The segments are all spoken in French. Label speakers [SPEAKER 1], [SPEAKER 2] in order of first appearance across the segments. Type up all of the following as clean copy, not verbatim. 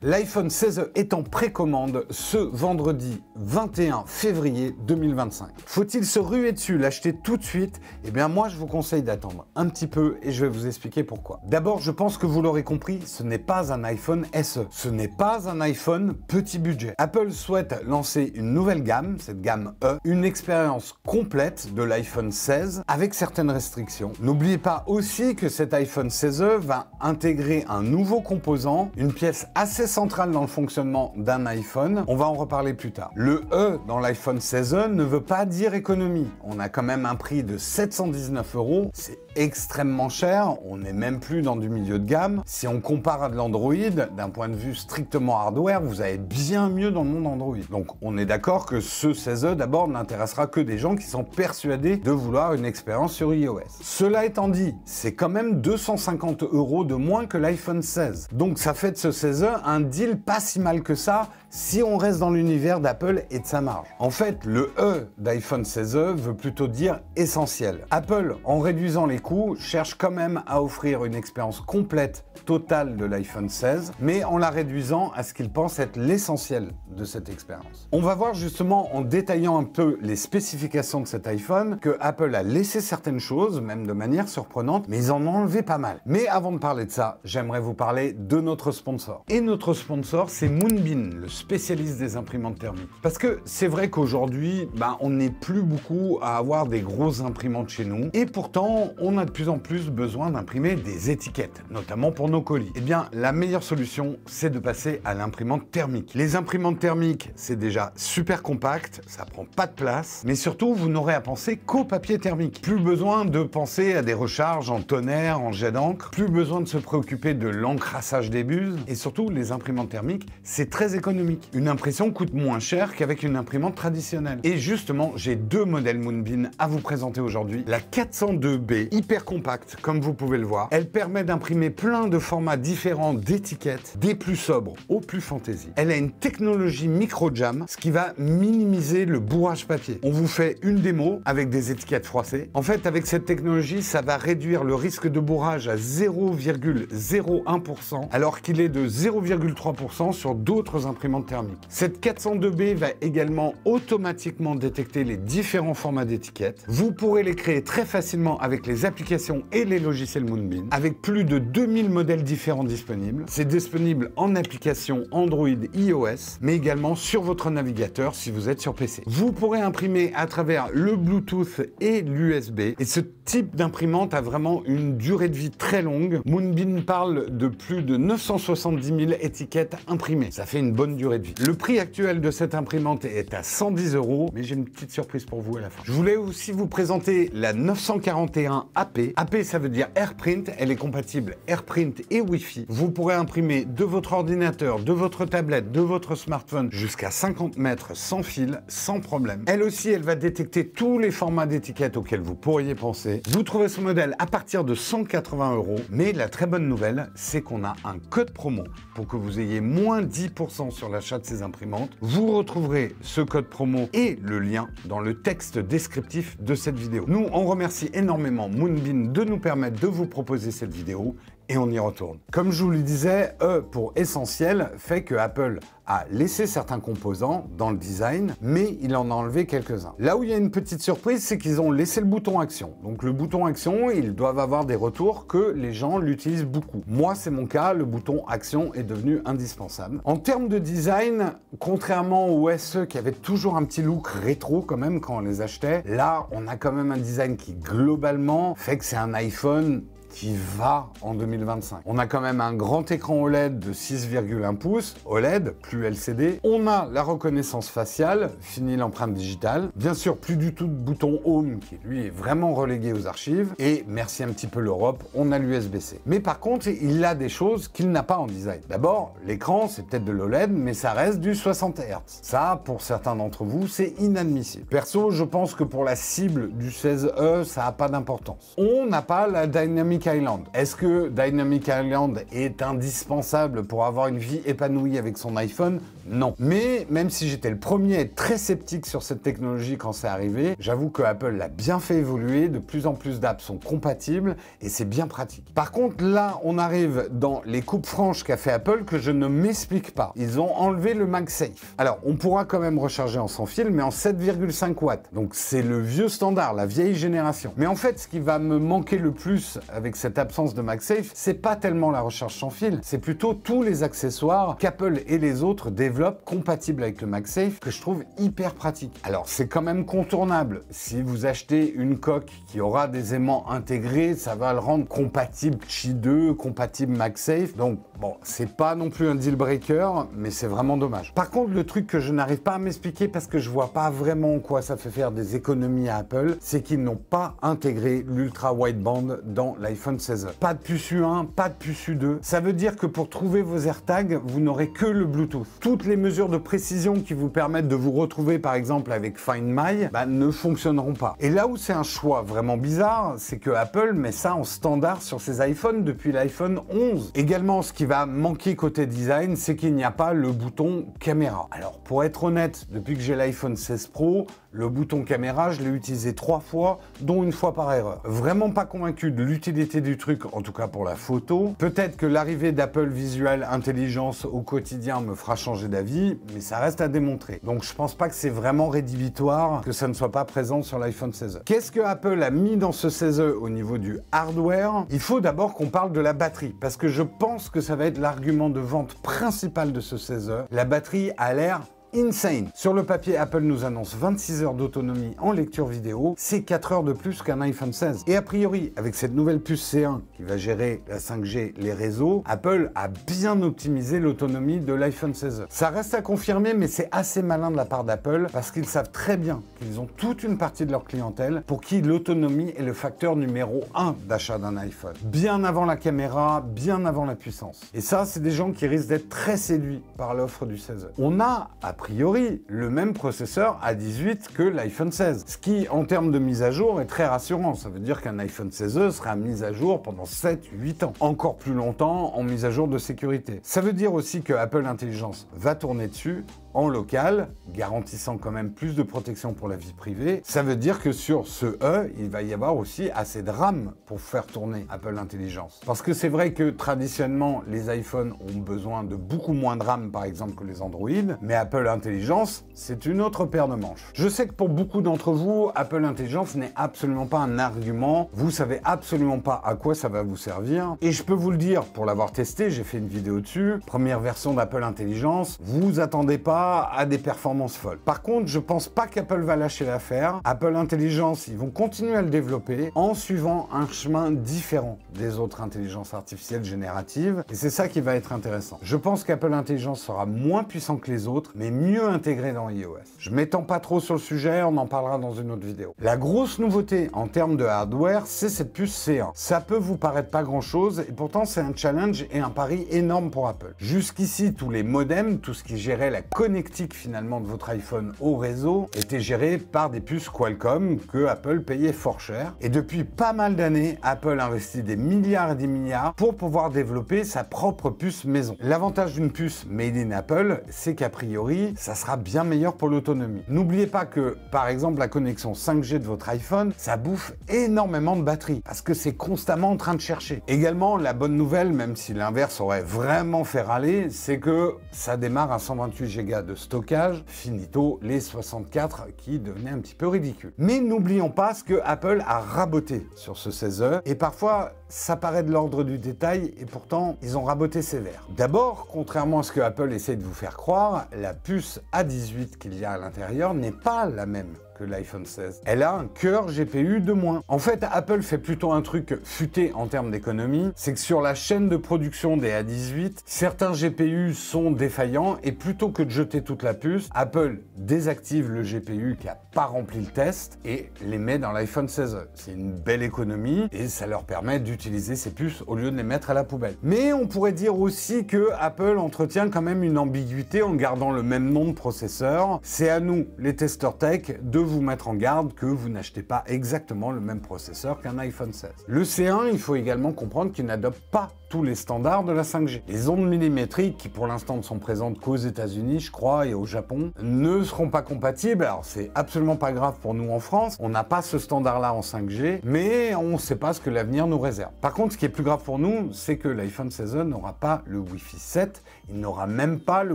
[SPEAKER 1] L'iPhone 16 est en précommande ce vendredi 21 février 2025. Faut-il se ruer dessus, l'acheter tout de suite? Eh bien moi je vous conseille d'attendre un petit peu et je vais vous expliquer pourquoi. D'abord, je pense que vous l'aurez compris, ce n'est pas un iPhone SE, ce n'est pas un iPhone petit budget. Apple souhaite lancer une nouvelle gamme, cette gamme E, une expérience complète de l'iPhone 16 avec certaines restrictions. N'oubliez pas aussi que cet iPhone 16e va intégrer un nouveau composant, une pièce assez centrale dans le fonctionnement d'un iPhone. On va en reparler plus tard. Le E dans l'iPhone 16e ne veut pas dire économie. On a quand même un prix de 719 €. C'est extrêmement cher. On n'est même plus dans du milieu de gamme. Si on compare à de l'Android, d'un point de vue strictement hardware, vous avez bien mieux dans le monde Android. Donc on est d'accord que ce 16e d'abord n'intéressera que des gens qui sont persuadés de vouloir une expérience sur iOS. Cela étant dit, c'est quand même 250 € de moins que l'iPhone 16. Donc ça fait de ce 16e un deal pas si mal que ça si on reste dans l'univers d'Apple et de sa marge. En fait, le E d'iPhone 16e veut plutôt dire essentiel. Apple, en réduisant les coûts, cherche quand même à offrir une expérience complète, totale de l'iPhone 16, mais en la réduisant à ce qu'il pense être l'essentiel de cette expérience. On va voir justement en détaillant un peu les spécifications de cet iPhone que Apple a laissé certaines choses, même de manière surprenante, mais ils en ont enlevé pas mal. Mais avant de parler de ça, j'aimerais vous parler de notre sponsor. Et notre sponsor, c'est Moonbeam, le spécialiste des imprimantes thermiques. Parce que c'est vrai qu'aujourd'hui, on n'est plus beaucoup à avoir des grosses imprimantes chez nous, et pourtant, on a de plus en plus besoin d'imprimer des étiquettes, notamment pour nos colis. Eh bien, la meilleure solution, c'est de passer à l'imprimante thermique. Les imprimantes thermiques, c'est déjà super compact, ça prend pas de place, mais surtout, vous n'aurez à penser qu'au papier thermique. Plus besoin de penser à des recharges en tonnerre, en jet d'encre, plus besoin de se préoccuper de l'encrassage des buses, et surtout, les imprimantes thermiques, c'est très économique. Une impression coûte moins cher qu'avec une imprimante traditionnelle. Et justement, j'ai deux modèles Moonbeam à vous présenter aujourd'hui. La 402B, hyper compacte, comme vous pouvez le voir. Elle permet d'imprimer plein de formats différents d'étiquettes, des plus sobres aux plus fantaisie. Elle a une technologie micro-jam, ce qui va minimiser le bourrage papier. On vous fait une démo avec des étiquettes froissées. En fait, avec cette technologie, ça va réduire le risque de bourrage à 0,01%, alors qu'il est de 0,3% sur d'autres imprimantes thermiques. Cette 402B va également automatiquement détecter les différents formats d'étiquettes. Vous pourrez les créer très facilement avec les applications et les logiciels Moonbeam, avec plus de 2000 modèles différents disponibles. C'est disponible en application Android, iOS, mais également sur votre navigateur si vous êtes sur PC. Vous pourrez imprimer à travers le Bluetooth et l'USB, et ce type d'imprimante a vraiment une durée de vie très longue. Moonbeam parle de plus de 970 000 étiquettes imprimées. Ça fait une bonne durée de vie. Le prix actuel de cette imprimante est à 110 €, mais j'ai une petite surprise pour vous à la fin. Je voulais aussi vous présenter la 941 AP. AP, ça veut dire AirPrint. Elle est compatible AirPrint et Wi-Fi. Vous pourrez imprimer de votre ordinateur, de votre tablette, de votre smartphone jusqu'à 50 mètres sans fil, sans problème. Elle aussi, elle va détecter tous les formats d'étiquettes auxquels vous pourriez penser. Vous trouvez ce modèle à partir de 180 €, mais la très bonne nouvelle, c'est qu'on a un code promo pour que vous ayez moins 10% sur l'achat de ces imprimantes. Vous retrouverez ce code promo et le lien dans le texte descriptif de cette vidéo. Nous, on remercie énormément Moonbeam de nous permettre de vous proposer cette vidéo et on y retourne. Comme je vous le disais, E pour essentiel fait que Apple a laissé certains composants dans le design, mais il en a enlevé quelques-uns. Là où il y a une petite surprise, c'est qu'ils ont laissé le bouton action. Donc le bouton action, ils doivent avoir des retours que les gens l'utilisent beaucoup. Moi, c'est mon cas, le bouton action est devenu indispensable. En termes de design, contrairement au SE qui avait toujours un petit look rétro quand même quand on les achetait, là, on a quand même un design qui globalement fait que c'est un iPhone qui va en 2025. On a quand même un grand écran OLED de 6,1 pouces, OLED, plus LCD. On a la reconnaissance faciale, fini l'empreinte digitale. Bien sûr, plus du tout de bouton Home, qui lui est vraiment relégué aux archives. Et merci un petit peu l'Europe, on a l'USB-C. Mais par contre, il a des choses qu'il n'a pas en design. D'abord, l'écran, c'est peut-être de l'OLED, mais ça reste du 60 Hz. Ça, pour certains d'entre vous, c'est inadmissible. Perso, je pense que pour la cible du 16E, ça n'a pas d'importance. On n'a pas la Dynamic Dynamic Island. Est-ce que Dynamic Island est indispensable pour avoir une vie épanouie avec son iPhone? Non. Mais même si j'étais le premier à être très sceptique sur cette technologie quand c'est arrivé, j'avoue que Apple l'a bien fait évoluer, de plus en plus d'apps sont compatibles et c'est bien pratique. Par contre, là, on arrive dans les coupes franches qu'a fait Apple que je ne m'explique pas. Ils ont enlevé le MagSafe. Alors, on pourra quand même recharger en sans fil, mais en 7,5 watts. Donc, c'est le vieux standard, la vieille génération. Mais en fait, ce qui va me manquer le plus avec cette absence de MagSafe, c'est pas tellement la recharge sans fil, c'est plutôt tous les accessoires qu'Apple et les autres développent compatibles avec le MagSafe que je trouve hyper pratique. Alors, c'est quand même contournable. Si vous achetez une coque qui aura des aimants intégrés, ça va le rendre compatible Qi 2, compatible MagSafe. Donc, bon, c'est pas non plus un deal breaker, mais c'est vraiment dommage. Par contre, le truc que je n'arrive pas à m'expliquer parce que je vois pas vraiment en quoi ça fait faire des économies à Apple, c'est qu'ils n'ont pas intégré l'ultra wideband dans l'iPhone 16. Pas de puce U1, pas de puce U2. Ça veut dire que pour trouver vos AirTags, vous n'aurez que le Bluetooth. Toutes les mesures de précision qui vous permettent de vous retrouver par exemple avec Find My ne fonctionneront pas. Et là où c'est un choix vraiment bizarre, c'est que Apple met ça en standard sur ses iPhones depuis l'iPhone 11. Également, ce qui va manquer côté design, c'est qu'il n'y a pas le bouton caméra. Alors pour être honnête, depuis que j'ai l'iPhone 16 Pro, le bouton caméra, je l'ai utilisé 3 fois, dont une fois par erreur. Vraiment pas convaincu de l'utilité du truc, en tout cas pour la photo. Peut-être que l'arrivée d'Apple Visual Intelligence au quotidien me fera changer d'avis, mais ça reste à démontrer. Donc je pense pas que c'est vraiment rédhibitoire que ça ne soit pas présent sur l'iPhone 16e. Qu'est-ce que Apple a mis dans ce 16e au niveau du hardware? Il faut d'abord qu'on parle de la batterie, parce que je pense que ça va être l'argument de vente principal de ce 16e. La batterie a l'air insane. Sur le papier, Apple nous annonce 26 heures d'autonomie en lecture vidéo, c'est 4 heures de plus qu'un iPhone 16. Et a priori, avec cette nouvelle puce C1 qui va gérer la 5G, les réseaux, Apple a bien optimisé l'autonomie de l'iPhone 16. Ça reste à confirmer, mais c'est assez malin de la part d'Apple parce qu'ils savent très bien qu'ils ont toute une partie de leur clientèle pour qui l'autonomie est le facteur numéro 1 d'achat d'un iPhone. Bien avant la caméra, bien avant la puissance. Et ça, c'est des gens qui risquent d'être très séduits par l'offre du 16. On a, a priori, le même processeur A18 que l'iPhone 16. Ce qui, en termes de mise à jour, est très rassurant. Ça veut dire qu'un iPhone 16e sera mis à jour pendant 7-8 ans. Encore plus longtemps en mise à jour de sécurité. Ça veut dire aussi que Apple Intelligence va tourner dessus en local, garantissant quand même plus de protection pour la vie privée. Ça veut dire que sur ce E, il va y avoir aussi assez de RAM pour faire tourner Apple Intelligence. Parce que c'est vrai que traditionnellement, les iPhones ont besoin de beaucoup moins de RAM, par exemple, que les Android, mais Apple Intelligence, c'est une autre paire de manches. Je sais que pour beaucoup d'entre vous, Apple Intelligence n'est absolument pas un argument. Vous savez absolument pas à quoi ça va vous servir. Et je peux vous le dire, pour l'avoir testé, j'ai fait une vidéo dessus, première version d'Apple Intelligence, vous attendez pas à des performances folles. Par contre, je pense pas qu'Apple va lâcher l'affaire. Apple Intelligence, ils vont continuer à le développer en suivant un chemin différent des autres intelligences artificielles génératives. Et c'est ça qui va être intéressant. Je pense qu'Apple Intelligence sera moins puissant que les autres, mais mieux intégré dans iOS. Je m'étends pas trop sur le sujet, on en parlera dans une autre vidéo. La grosse nouveauté en termes de hardware, c'est cette puce C1. Ça peut vous paraître pas grand chose, et pourtant c'est un challenge et un pari énorme pour Apple. Jusqu'ici, tous les modems, tout ce qui gérait la connectivité finalement de votre iPhone au réseau était géré par des puces Qualcomm que Apple payait fort cher. Et depuis pas mal d'années, Apple investit des milliards et des milliards pour pouvoir développer sa propre puce maison. L'avantage d'une puce made in Apple, c'est qu'a priori, ça sera bien meilleur pour l'autonomie. N'oubliez pas que, par exemple, la connexion 5G de votre iPhone, ça bouffe énormément de batterie parce que c'est constamment en train de chercher. Également, la bonne nouvelle, même si l'inverse aurait vraiment fait râler, c'est que ça démarre à 128 Go de stockage, finito les 64 qui devenaient un petit peu ridicules. Mais n'oublions pas ce que Apple a raboté sur ce 16e, et parfois ça paraît de l'ordre du détail, et pourtant ils ont raboté sévère. D'abord, contrairement à ce que Apple essaie de vous faire croire, la puce A18 qu'il y a à l'intérieur n'est pas la même que l'iPhone 16. Elle a un cœur GPU de moins. En fait, Apple fait plutôt un truc futé en termes d'économie, c'est que sur la chaîne de production des A18, certains GPU sont défaillants et plutôt que de jeter toute la puce, Apple désactive le GPU qui n'a pas rempli le test et les met dans l'iPhone 16. C'est une belle économie et ça leur permet d'utiliser ces puces au lieu de les mettre à la poubelle. Mais on pourrait dire aussi que Apple entretient quand même une ambiguïté en gardant le même nom de processeur. C'est à nous, les testeurs tech, de vous mettre en garde que vous n'achetez pas exactement le même processeur qu'un iPhone 16. Le C1, il faut également comprendre qu'il n'adopte pas tous les standards de la 5G. Les ondes millimétriques, qui pour l'instant ne sont présentes qu'aux États-Unis, je crois, et au Japon, ne seront pas compatibles. Alors c'est absolument pas grave pour nous en France, on n'a pas ce standard-là en 5G, mais on ne sait pas ce que l'avenir nous réserve. Par contre, ce qui est plus grave pour nous, c'est que l'iPhone 16e n'aura pas le Wi-Fi 7, il n'aura même pas le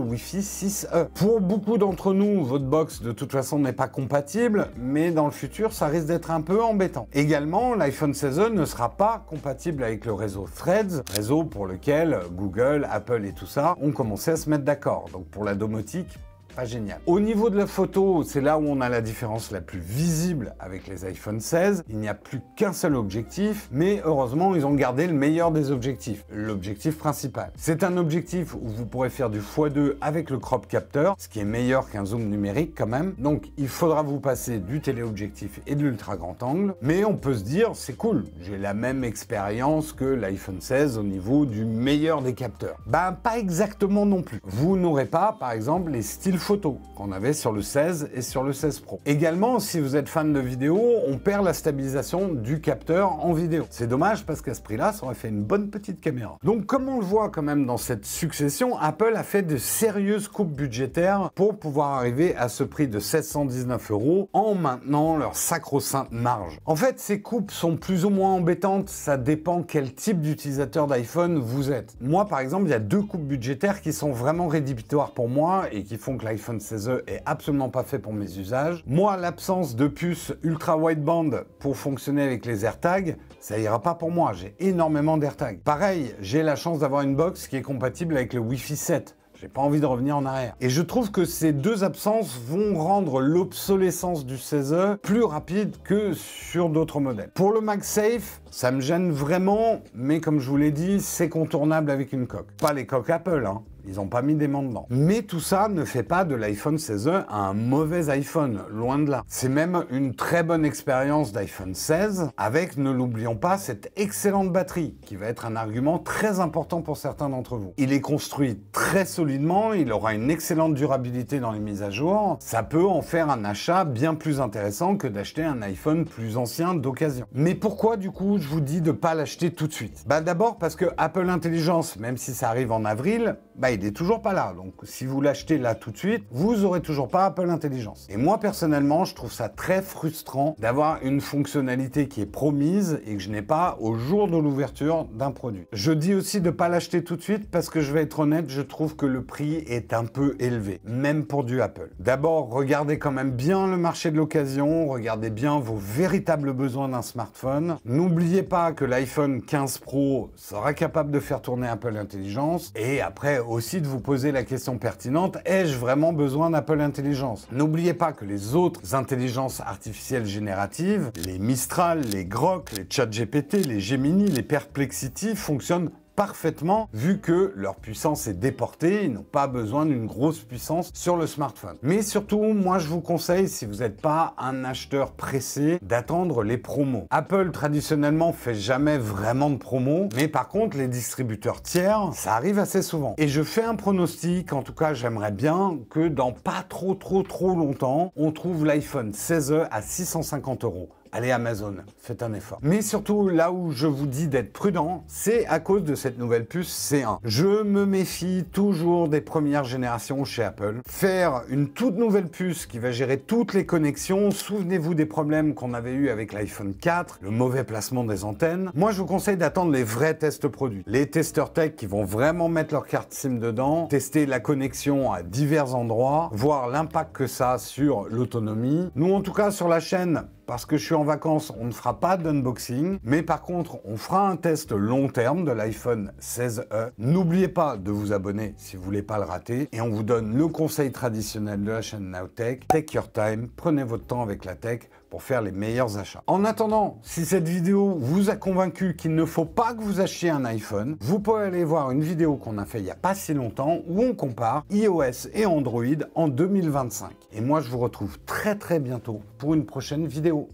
[SPEAKER 1] Wi-Fi 6E. Pour beaucoup d'entre nous, votre box de toute façon n'est pas compatible, mais dans le futur, ça risque d'être un peu embêtant. Également, l'iPhone 16e ne sera pas compatible avec le réseau Threads, réseau pour lequel Google, Apple et tout ça ont commencé à se mettre d'accord. Donc pour la domotique, pas génial. Au niveau de la photo, c'est là où on a la différence la plus visible avec les iPhone 16. Il n'y a plus qu'un seul objectif, mais heureusement, ils ont gardé le meilleur des objectifs, l'objectif principal. C'est un objectif où vous pourrez faire du x2 avec le crop capteur, ce qui est meilleur qu'un zoom numérique quand même. Donc, il faudra vous passer du téléobjectif et de l'ultra grand angle, mais on peut se dire, c'est cool, j'ai la même expérience que l'iPhone 16 au niveau du meilleur des capteurs. Ben, pas exactement non plus. Vous n'aurez pas, par exemple, les styles photo qu'on avait sur le 16 et sur le 16 Pro. Également, si vous êtes fan de vidéo, on perd la stabilisation du capteur en vidéo. C'est dommage parce qu'à ce prix-là, ça aurait fait une bonne petite caméra. Donc, comme on le voit quand même dans cette succession, Apple a fait de sérieuses coupes budgétaires pour pouvoir arriver à ce prix de 719 € en maintenant leur sacro-sainte marge. En fait, ces coupes sont plus ou moins embêtantes, ça dépend quel type d'utilisateur d'iPhone vous êtes. Moi, par exemple, il y a deux coupes budgétaires qui sont vraiment rédhibitoires pour moi et qui font que l'iPhone 16e est absolument pas fait pour mes usages. Moi, l'absence de puce ultra wideband pour fonctionner avec les AirTags, ça ira pas pour moi. J'ai énormément d'AirTags. Pareil, j'ai la chance d'avoir une box qui est compatible avec le Wi-Fi 7. J'ai pas envie de revenir en arrière. Et je trouve que ces deux absences vont rendre l'obsolescence du 16e plus rapide que sur d'autres modèles. Pour le MagSafe, ça me gêne vraiment, mais comme je vous l'ai dit, c'est contournable avec une coque. Pas les coques Apple, hein. Ils n'ont pas mis d'aimant dedans. Mais tout ça ne fait pas de l'iPhone 16e un mauvais iPhone, loin de là. C'est même une très bonne expérience d'iPhone 16, avec, ne l'oublions pas, cette excellente batterie, qui va être un argument très important pour certains d'entre vous. Il est construit très solidement, il aura une excellente durabilité dans les mises à jour. Ça peut en faire un achat bien plus intéressant que d'acheter un iPhone plus ancien d'occasion. Mais pourquoi, du coup, je vous dis de ne pas l'acheter tout de suite? Bah d'abord parce que Apple Intelligence, même si ça arrive en avril, bah il est toujours pas là. Donc si vous l'achetez là tout de suite, vous aurez toujours pas Apple Intelligence. Et moi personnellement, je trouve ça très frustrant d'avoir une fonctionnalité qui est promise et que je n'ai pas au jour de l'ouverture d'un produit. Je dis aussi de pas l'acheter tout de suite parce que je vais être honnête, je trouve que le prix est un peu élevé, même pour du Apple. D'abord, regardez quand même bien le marché de l'occasion, regardez bien vos véritables besoins d'un smartphone. N'oubliez pas que l'iPhone 15 Pro sera capable de faire tourner Apple Intelligence et après aussi de vous poser la question pertinente, ai-je vraiment besoin d'Apple Intelligence? N'oubliez pas que les autres intelligences artificielles génératives, les Mistral, les Grok, les ChatGPT, les Gemini, les Perplexity fonctionnent parfaitement vu que leur puissance est déportée, ils n'ont pas besoin d'une grosse puissance sur le smartphone. Mais surtout, moi je vous conseille, si vous n'êtes pas un acheteur pressé, d'attendre les promos. Apple traditionnellement fait jamais vraiment de promos, mais par contre les distributeurs tiers, ça arrive assez souvent. Et je fais un pronostic, en tout cas j'aimerais bien que dans pas trop longtemps, on trouve l'iPhone 16e à 650 €. Allez Amazon, faites un effort. Mais surtout, là où je vous dis d'être prudent, c'est à cause de cette nouvelle puce C1. Je me méfie toujours des premières générations chez Apple. Faire une toute nouvelle puce qui va gérer toutes les connexions, souvenez-vous des problèmes qu'on avait eu avec l'iPhone 4, le mauvais placement des antennes. Moi, je vous conseille d'attendre les vrais tests produits. Les testeurs tech qui vont vraiment mettre leur carte SIM dedans, tester la connexion à divers endroits, voir l'impact que ça a sur l'autonomie. Nous, en tout cas, sur la chaîne, parce que je suis en vacances, on ne fera pas d'unboxing, mais par contre, on fera un test long terme de l'iPhone 16e. N'oubliez pas de vous abonner si vous voulez pas le rater, et on vous donne le conseil traditionnel de la chaîne Nowtech. Take your time, prenez votre temps avec la tech pour faire les meilleurs achats. En attendant, si cette vidéo vous a convaincu qu'il ne faut pas que vous achetiez un iPhone, vous pouvez aller voir une vidéo qu'on a fait il n'y a pas si longtemps où on compare iOS et Android en 2025. Et moi, je vous retrouve très bientôt pour une prochaine vidéo.